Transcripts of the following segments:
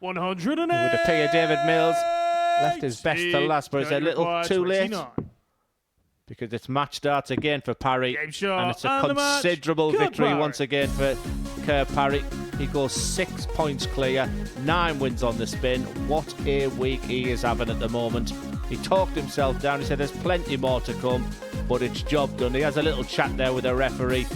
108. It would appear David Mills left his best to last, but it's a little too late. Because it's match darts again for Parry, and it's a considerable victory once again for Parry. He goes 6 points clear, 9 wins on the spin. What a week he is having at the moment. He talked himself down, he said there's plenty more to come, but it's job done. He has a little chat there with the referee.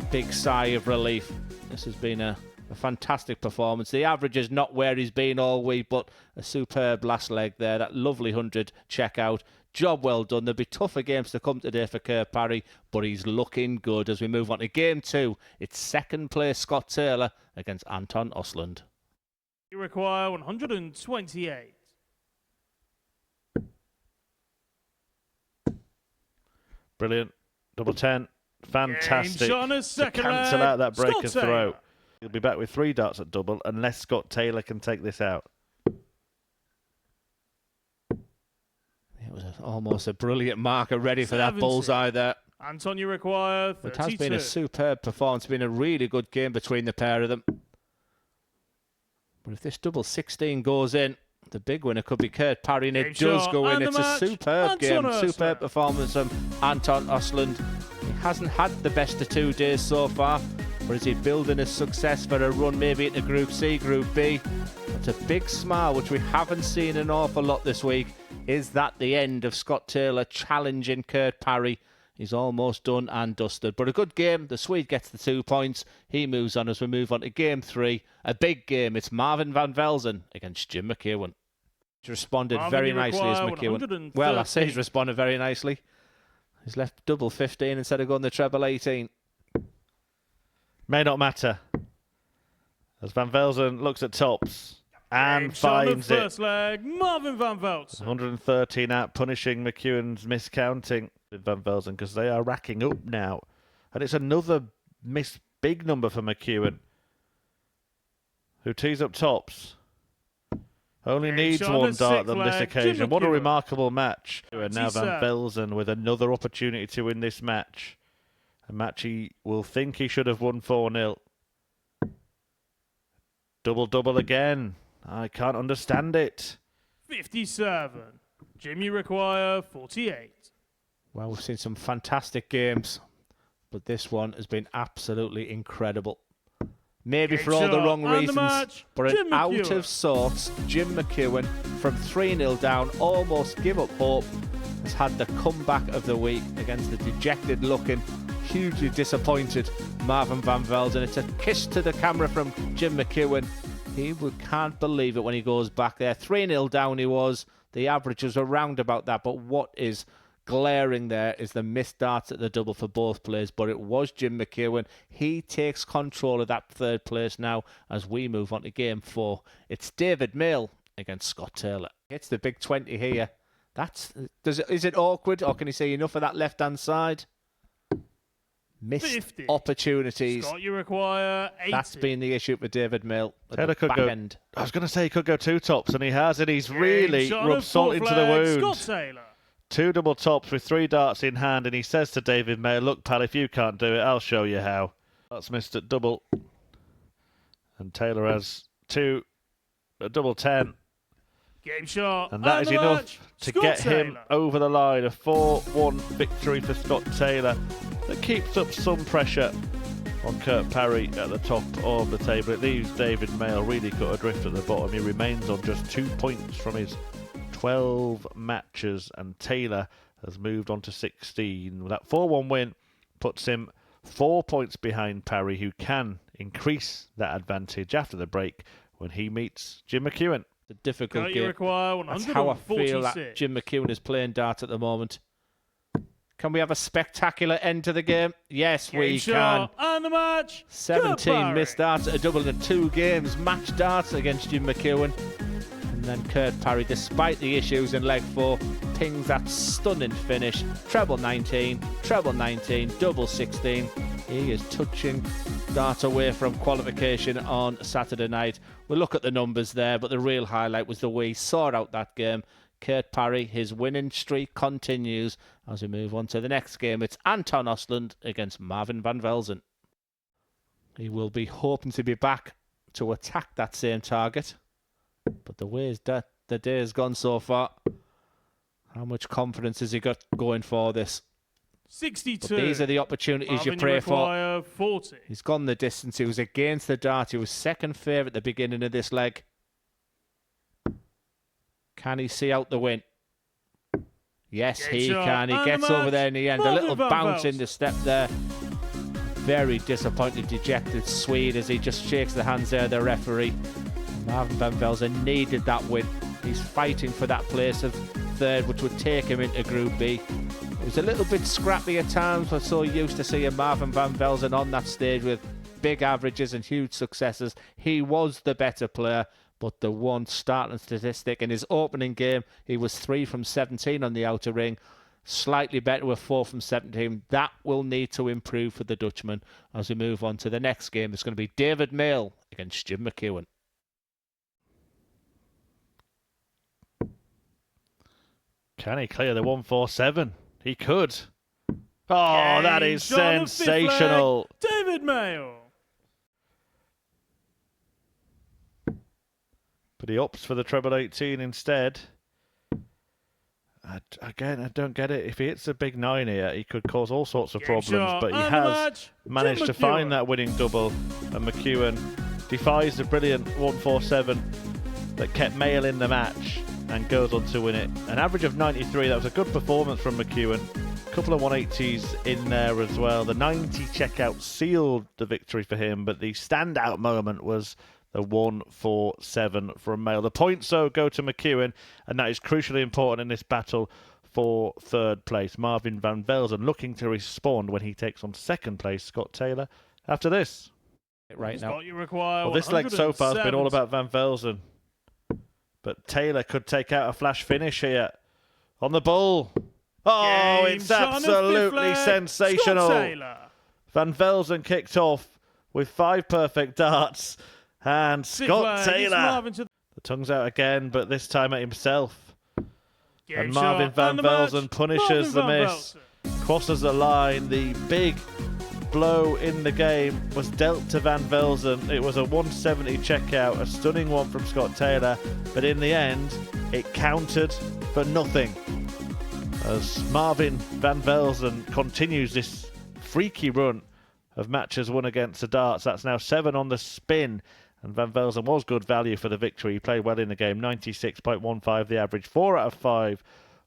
A big sigh of relief. This has been a fantastic performance. The average is not where he's been all week, but a superb last leg there. That lovely 100 check out. Job well done. There'll be tougher games to come today for Parry, but he's looking good as we move on to game 2. It's second place Scott Taylor against Anton Osland. You require 128. Brilliant. Double 10. Fantastic. To cancel out that breaker throw. He'll be back with 3 darts at double unless Scott Taylor can take this out. It was almost a brilliant marker ready for that bullseye there. Anton, you require 32. It has been a superb performance. It's been a really good game between the pair of them. But if this double 16 goes in, the big winner could be Parry, and it does go in. It's a superb game, superb performance from Anton Osland. He hasn't had the best of 2 days so far, but is he building his success for a run maybe into Group C, Group B? It's a big smile, which we haven't seen an awful lot this week. Is that the end of Scott Taylor challenging Parry? He's almost done and dusted. But a good game. The Swede gets the 2 points. He moves on as we move on to game 3. A big game. It's Marvin van Velzen against Jim McKuen. He's responded very nicely as McKuen. Well, I say he's responded very nicely. He's left double 15 instead of going the treble 18. May not matter. As Van Velzen looks at tops and finds it. First leg, Marvin van Velzen. 113 out, punishing McKewen's miscounting with Van Velzen because they are racking up now. And it's another big number for McKuen, who tees up tops. Only needs 1 dart on this occasion. What a remarkable match. And now Van Velzen with another opportunity to win this match. A match he will think he should have won 4-0. Double-double again. I can't understand it. 57. Jim, you require 48. Well, we've seen some fantastic games, but this one has been absolutely incredible. Maybe for all the wrong reasons, but an out of sorts Jim McKuen from 3-0 down, almost give up hope, has had the comeback of the week against the dejected looking, hugely disappointed Marvin van Velzen. It's a kiss to the camera from Jim McKuen. He can't believe it when he goes back there. 3-0 down he was. The average was around about that, but what is glaring there is the missed darts at the double for both players, but it was Jim McKuen. He takes control of that 3rd place now as we move on to game 4. It's David Mill against Scott Taylor. It's the big 20 here. Is it awkward, or can you see enough of that left-hand side? Missed 50 opportunities. Scott, you require 80. That's been the issue with David Mill at the back end. I was going to say he could go 2 tops, and he has, and he's really rubbed salt into the wound. Scott Taylor. 2 double tops with 3 darts in hand, and he says to David Mayer, look, pal, if you can't do it, I'll show you how. That's missed at double. And Taylor has 2, a double 10. Game shot. And that is enough to get him over the line. A 4-1 victory for Scott Taylor that keeps up some pressure on Parry at the top of the table. It leaves David Mayer really cut adrift at the bottom. He remains on just 2 points from his 12 matches, and Taylor has moved on to 16. That 4-1 win puts him 4 points behind Parry, who can increase that advantage after the break when he meets Jim McKuen. A difficult game. That's how I feel that Jim McKuen is playing darts at the moment. Can we have a spectacular end to the game? Yes, we can. And the match. 17 missed darts at a double in 2 games. Match darts against Jim McKuen. And then Parry, despite the issues in leg 4, pings that stunning finish. Treble 19, treble 19, double 16. He is touching darts away from qualification on Saturday night. We'll look at the numbers there, but the real highlight was the way he saw out that game. Parry, his winning streak continues as we move on to the next game. It's Anton Osland against Marvin van Velzen. He will be hoping to be back to attack that same target. But the way the day has gone so far, how much confidence has he got going for this? 62. But these are the opportunities Marvin, you pray for. 40. He's gone the distance. He was against the dart. He was second favourite at the beginning of this leg. Can he see out the win? Yes, he can. He gets over there in the end. Marvin a little bounce in the step there. Very disappointed, dejected Swede as he just shakes the hands there of the referee. Marvin van Velzen needed that win. He's fighting for that place of third, which would take him into Group B. It was a little bit scrappy at times. We're so used to seeing Marvin van Velzen on that stage with big averages and huge successes. He was the better player, but the one starting statistic in his opening game, he was 3 from 17 on the outer ring. Slightly better with 4 from 17. That will need to improve for the Dutchman as we move on to the next game. It's going to be David Mail against Jim McKuen. Can he clear the 147? He could. Oh, that is sensational. David Mail. But he opts for the treble 18 instead. Again, I don't get it. If he hits a big 9 here, he could cause all sorts of problems. But he has managed to find that winning double. And McKuen defies the brilliant 147 that kept Mail in the match and goes on to win it. An average of 93. That was a good performance from McKuen. A couple of 180s in there as well. The 90 checkout sealed the victory for him. But the standout moment was the 147 from Mail. The points, though, go to McKuen, and that is crucially important in this battle for third place. Marvin van Velzen looking to respond when he takes on second place Scott Taylor after this. Right now. Well, this leg so far has been all about van Velzen. But Taylor could take out a flash finish here on the ball. Oh, it's absolutely sensational. Van Velzen kicked off with 5 perfect darts. And Scott Taylor, the tongue's out again, but this time at himself. And Marvin van Velzen punishes the miss, crosses the line. The big blow in the game was dealt to van Velzen. It was a 170 checkout, a stunning one from Scott Taylor, but in the end, it counted for nothing. As Marvin van Velzen continues this freaky run of matches won against the darts. That's now 7 on the spin. And Van Velzen was good value for the victory. He played well in the game, 96.15 the average, 4 out of 5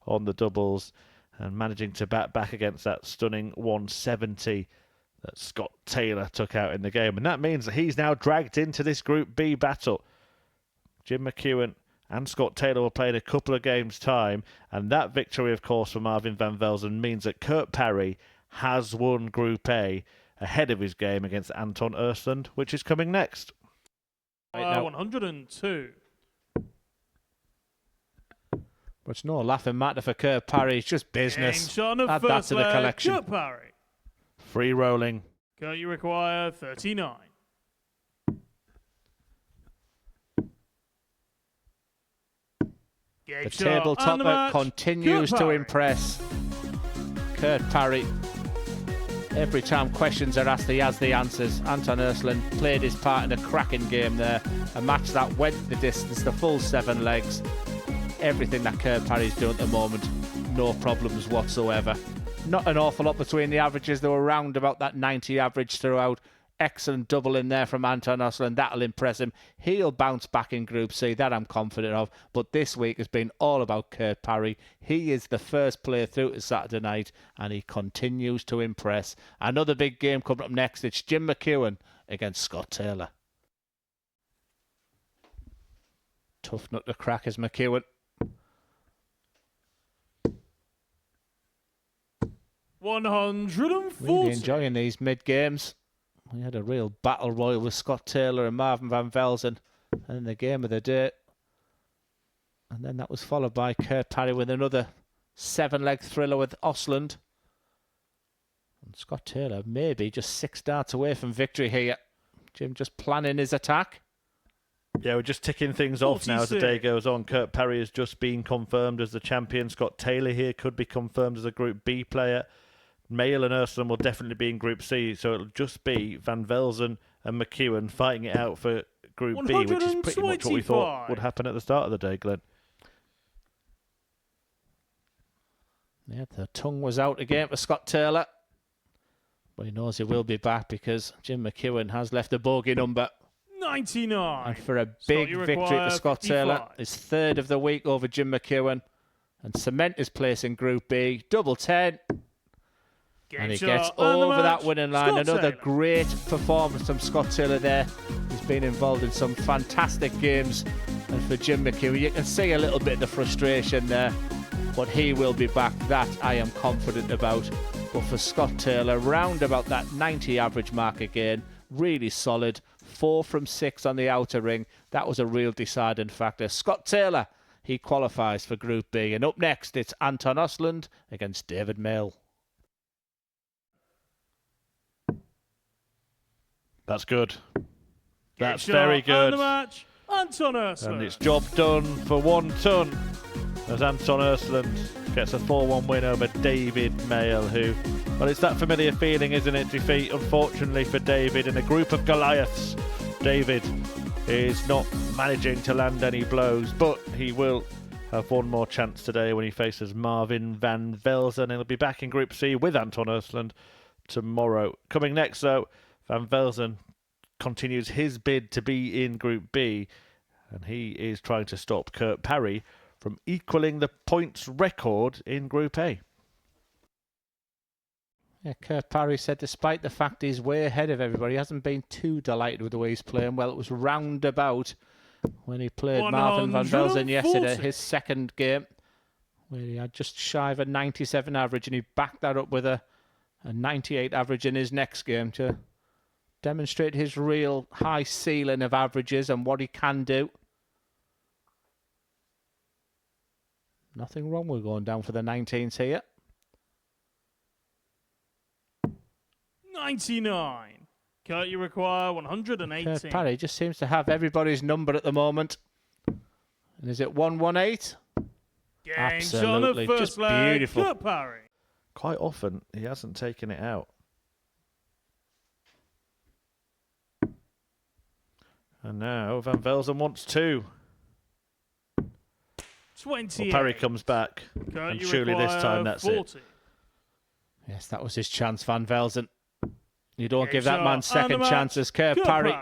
on the doubles, and managing to bat back against that stunning 170 that Scott Taylor took out in the game. And that means that he's now dragged into this Group B battle. Jim McKuen and Scott Taylor will play in a couple of games' time, and that victory, of course, for Marvin van Velzen means that Parry has won Group A ahead of his game against Anton Osland, which is coming next. 102. But it's no laughing matter for Parry. It's just business. Add that to the collection. Parry. Free rolling. You require 39. The tabletopper continues to impress. Parry. Every time questions are asked, he has the answers. Anton Osland played his part in a cracking game there. A match that went the distance, the full 7 legs. Everything that Parry's doing at the moment, no problems whatsoever. Not an awful lot between the averages. They were around about that 90 average throughout. Excellent double in there from Anton Osland. That'll impress him. He'll bounce back in Group C. That I'm confident of. But this week has been all about Parry. He is the first player through to Saturday night, and he continues to impress. Another big game coming up next. It's Jim McKuen against Scott Taylor. Tough nut to crack is McKuen. 140. Really enjoying these mid-games. We had a real battle royal with Scott Taylor and Marvin van Velzen in the game of the day. And then that was followed by Parry with another 7-leg thriller with Osland. And Scott Taylor maybe just 6 darts away from victory here. Jim just planning his attack. Yeah, we're just ticking things off now as the day goes on. Parry has just been confirmed as the champion. Scott Taylor here could be confirmed as a Group B player. Mail and Ausland will definitely be in Group C, so it'll just be Van Velzen and McKuen fighting it out for Group B, which is pretty much what we thought would happen at the start of the day, Glenn. Yeah, the tongue was out again for Scott Taylor. But he knows he will be back because Jim McKuen has left a bogey number. 99. And for a big victory for Scott 55. Taylor, his third of the week over Jim McKuen. And cement his place in Group B. Double 10. And he gets over that winning line. Scott Another Taylor. great performance from Scott Taylor there. He's been involved in some fantastic games. And for Jim McKuen, you can see a little bit of the frustration there. But he will be back. That I am confident about. But for Scott Taylor, round about that 90 average mark again. Really solid. 4 from 6 on the outer ring. That was a real deciding factor. Scott Taylor, he qualifies for Group B. And up next, it's Anton Osland against David Mail. That's good. That's very good. And the match, Anton Osland. And it's job done for 1 ton as Anton Osland gets a 4-1 win over David Mail, who, well, it's that familiar feeling, isn't it? Defeat, unfortunately, for David in a group of Goliaths. David is not managing to land any blows, but he will have one more chance today when he faces Marvin van Velzen. He'll be back in Group C with Anton Osland tomorrow. Coming next, though, Van Velzen continues his bid to be in Group B, and he is trying to stop Kurt Parry from equalling the points record in Group A. Yeah, Kurt Parry said despite the fact he's way ahead of everybody, he hasn't been too delighted with the way he's playing. Well, it was roundabout when he played Marvin van Velzen yesterday, his second game, where he had just shy of a 97 average, and he backed that up with a 98 average in his next game to demonstrate his real high ceiling of averages and what he can do. Nothing wrong with going down for the 19s here. 99. Kurt, you require 118. Kurt Parry just seems to have everybody's number at the moment. And is it 118? Absolutely, just beautiful. Kurt Parry. Quite often, he hasn't taken it out. And now Van Velzen wants 2. 20. Well, Parry comes back, Kurt, and surely this time that's 40. it. Yes, that was his chance, Van Velzen. You don't give that man second chances. Kurt Parry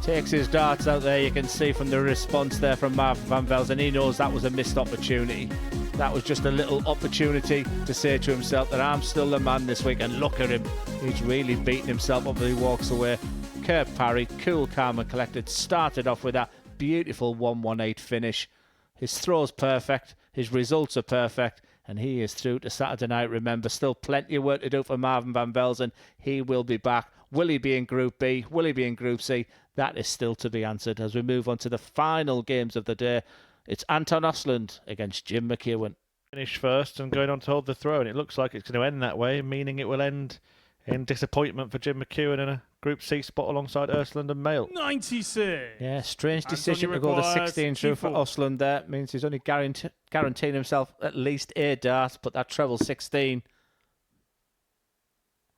takes his darts out there. You can see from the response there from Marvin van Velzen, he knows that was a missed opportunity. That was just a little opportunity to say to himself that I'm still the man this week, and look at him. He's really beaten himself up as he walks away. Kurt Parry, cool, calm and collected, started off with that beautiful 118 finish. His throw's perfect, his results are perfect, and he is through to Saturday night. Remember, still plenty of work to do for Marvin van Velzen. He will be back. Will he be in Group B? Will he be in Group C? That is still to be answered as we move on to the final games of the day. It's Anton Osland against Jim McKuen. Finish first and going on to hold the throw, and it looks like it's going to end that way, meaning it will end in disappointment for Jim McKuen in a Group C spot alongside Osland and Mail. 96. Yeah, strange decision to go the 16 through for Osland there. Means he's only guaranteeing himself at least a dart, but that treble 16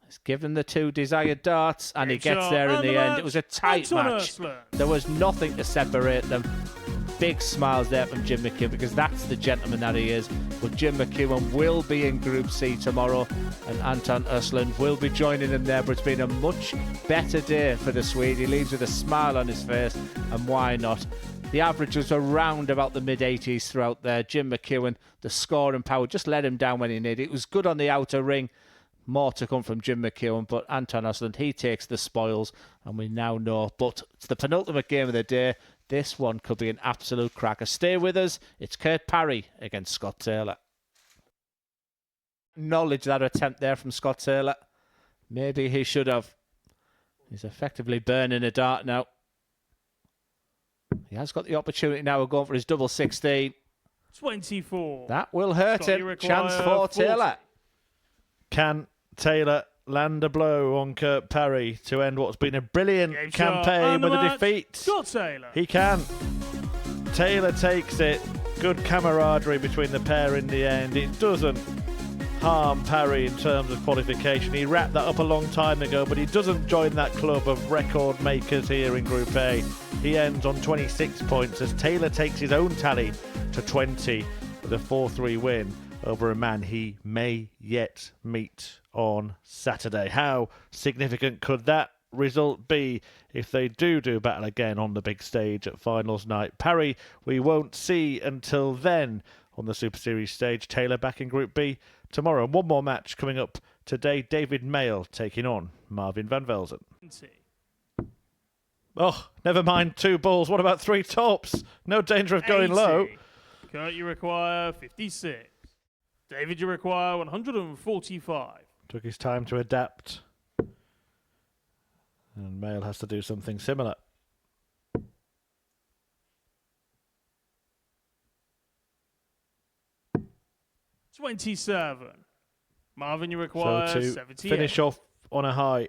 has given the 2 desired darts, and he gets there in the end. It was a tight match. There was nothing to separate them. Big smiles there from Jim McKuen, because that's the gentleman that he is. But Jim McKuen will be in Group C tomorrow, and Anton Osland will be joining him there. But it's been a much better day for the Swede. He leaves with a smile on his face, and why not? The average was around about the mid-80s throughout there. Jim McKuen, the scoring power, just let him down when he needed. It was good on the outer ring. More to come from Jim McKuen, but Anton Osland, he takes the spoils, and we now know. But it's the penultimate game of the day. This one could be an absolute cracker. Stay with us. It's Kurt Parry against Scott Taylor. Acknowledge that attempt there from Scott Taylor. Maybe he should have. He's effectively burning a dart now. He has got the opportunity now of going for his double 16. 24. That will hurt him. Chance for Taylor. Can Taylor land a blow on Kurt Parry to end what's been a brilliant campaign with a defeat? Scott Taylor. He can. Taylor takes it. Good camaraderie between the pair in the end. It doesn't harm Parry in terms of qualification. He wrapped that up a long time ago, but he doesn't join that club of record makers here in Group A. He ends on 26 points as Taylor takes his own tally to 20 with a 4-3 win over a man he may yet meet on Saturday. How significant could that result be if they do battle again on the big stage at finals night? Parry we won't see until then on the Super Series stage. Taylor back in Group B tomorrow. And one more match coming up today. David Mayle taking on Marvin van Velzen. Oh, never mind 2 balls. What about 3 tops? No danger of going 80. low. Kurt, you require 56. David, you require 145. Took his time to adapt. And Mayle has to do something similar. $27. Marvin, you require so to 78. finish off on a high.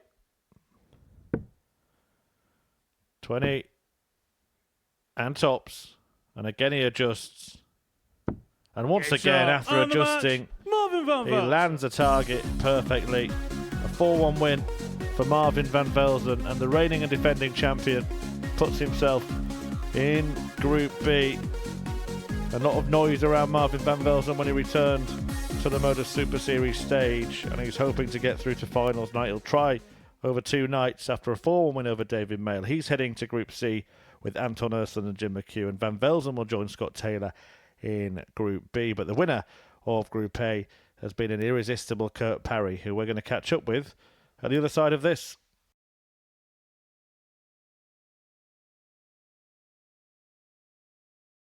20. And tops. And again he adjusts. And once again, after adjusting, he lands a target perfectly. A 4-1 win for Marvin van Velzen, and the reigning and defending champion puts himself in Group B. A lot of noise around Marvin van Velzen when he returned to the Motor Super Series stage, and he's hoping to get through to finals night. He'll try over 2 nights after a 4-1 win over David Mayle. He's heading to Group C with Anton, Osland and Jim McKuen. Van Velzen will join Scott Taylor in Group B, but the winner of Group A has been an irresistible Kurt Parry, who we're going to catch up with at the other side of this.